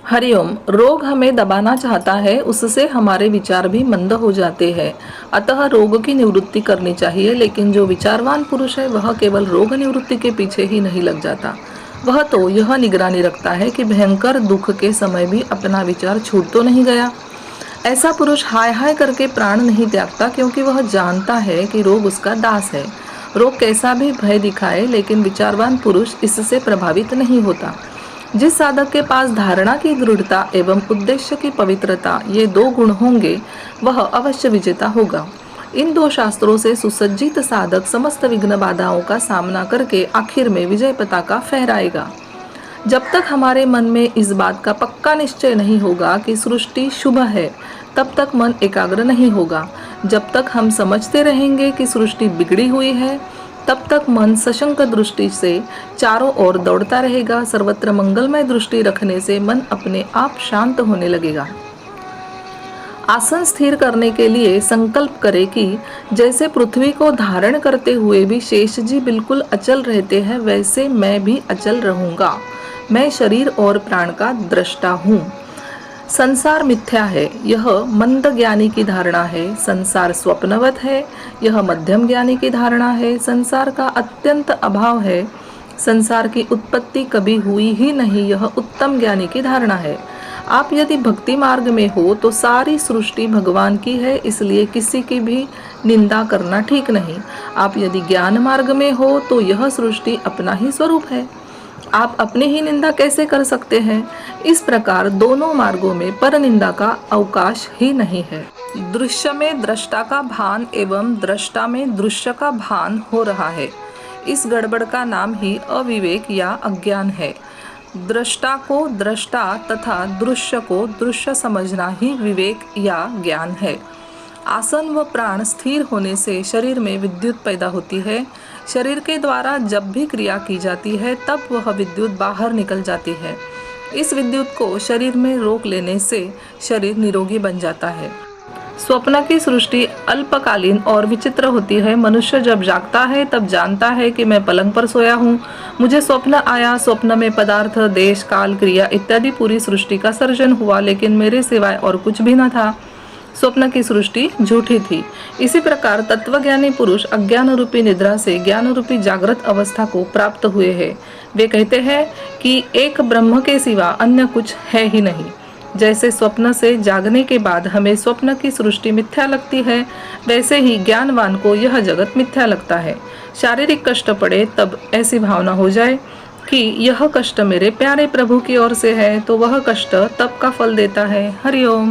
हरिओम। रोग हमें दबाना चाहता है, उससे हमारे विचार भी मंद हो जाते हैं। अतः रोग की निवृत्ति करनी चाहिए, लेकिन जो विचारवान पुरुष है वह केवल रोग निवृत्ति के पीछे ही नहीं लग जाता। वह तो यह निगरानी रखता है कि भयंकर दुख के समय भी अपना विचार छूट तो नहीं गया। ऐसा पुरुष हाय हाय करके प्राण नहीं त्यागता, क्योंकि वह जानता है कि रोग उसका दास है। रोग कैसा भी भय दिखाए, लेकिन विचारवान पुरुष इससे प्रभावित नहीं होता। जिस साधक के पास धारणा की दृढ़ता एवं उद्देश्य की पवित्रता, ये दो गुण होंगे, वह अवश्य विजेता होगा। इन दो शास्त्रों से सुसज्जित साधक समस्त विघ्न बाधाओं का सामना करके आखिर में विजय पताका फहराएगा। जब तक हमारे मन में इस बात का पक्का निश्चय नहीं होगा कि सृष्टि शुभ है, तब तक मन एकाग्र नहीं होगा। जब तक हम समझते रहेंगे कि सृष्टि बिगड़ी हुई है, तब तक मन सशंक दृष्टि से चारों ओर दौड़ता रहेगा। सर्वत्र मंगलमय दृष्टि रखने से मन अपने आप शांत होने लगेगा। आसन स्थिर करने के लिए संकल्प करें कि जैसे पृथ्वी को धारण करते हुए भी शेष जी बिल्कुल अचल रहते हैं, वैसे मैं भी अचल रहूंगा। मैं शरीर और प्राण का दृष्टा हूँ। संसार मिथ्या है, यह मंद ज्ञानी की धारणा है। संसार स्वप्नवत है, यह मध्यम ज्ञानी की धारणा है। संसार का अत्यंत अभाव है, संसार की उत्पत्ति कभी हुई ही नहीं, यह उत्तम ज्ञानी की धारणा है। आप यदि भक्ति मार्ग में हो तो सारी सृष्टि भगवान की है, इसलिए किसी की भी निंदा करना ठीक नहीं। आप यदि ज्ञान मार्ग में हो तो यह सृष्टि अपना ही स्वरूप है, आप अपनी ही निंदा कैसे कर सकते हैं। इस प्रकार दोनों मार्गों में पर निंदा का अवकाश ही नहीं है। दृश्य में दृष्टा का भान एवं दृष्टा में दृश्य का भान हो रहा है। इस गड़बड़ का नाम ही अविवेक या अज्ञान है। दृष्टा को दृष्टा तथा दृश्य को दृश्य समझना ही विवेक या ज्ञान है। आसन व प्राण स्थिर होने से शरीर में विद्युत पैदा होती है। शरीर के द्वारा जब भी क्रिया की जाती है, तब वह विद्युत बाहर निकल जाती है। इस विद्युत को शरीर में रोक लेने से शरीर निरोगी बन जाता है। स्वप्न की सृष्टि अल्पकालीन और विचित्र होती है। मनुष्य जब जागता है तब जानता है कि मैं पलंग पर सोया हूँ, मुझे स्वप्न आया। स्वप्न में पदार्थ, देश, काल, क्रिया इत्यादि पूरी सृष्टि का सर्जन हुआ, लेकिन मेरे सिवाय और कुछ भी न था। स्वप्न की सृष्टि झूठी थी। इसी प्रकार तत्वज्ञानी पुरुष अज्ञान रूपी निद्रा से ज्ञान रूपी जागृत अवस्था को प्राप्त हुए हैं। वे कहते हैं कि एक ब्रह्म के सिवा अन्य कुछ है ही नहीं। जैसे स्वप्न से जागने के बाद हमें स्वप्न की सृष्टि मिथ्या लगती है, वैसे ही ज्ञानवान को यह जगत मिथ्या लगता है। शारीरिक कष्ट पड़े तब ऐसी भावना हो जाए कि यह कष्ट मेरे प्यारे प्रभु की ओर से है, तो वह कष्ट तब का फल देता है। हरिओम।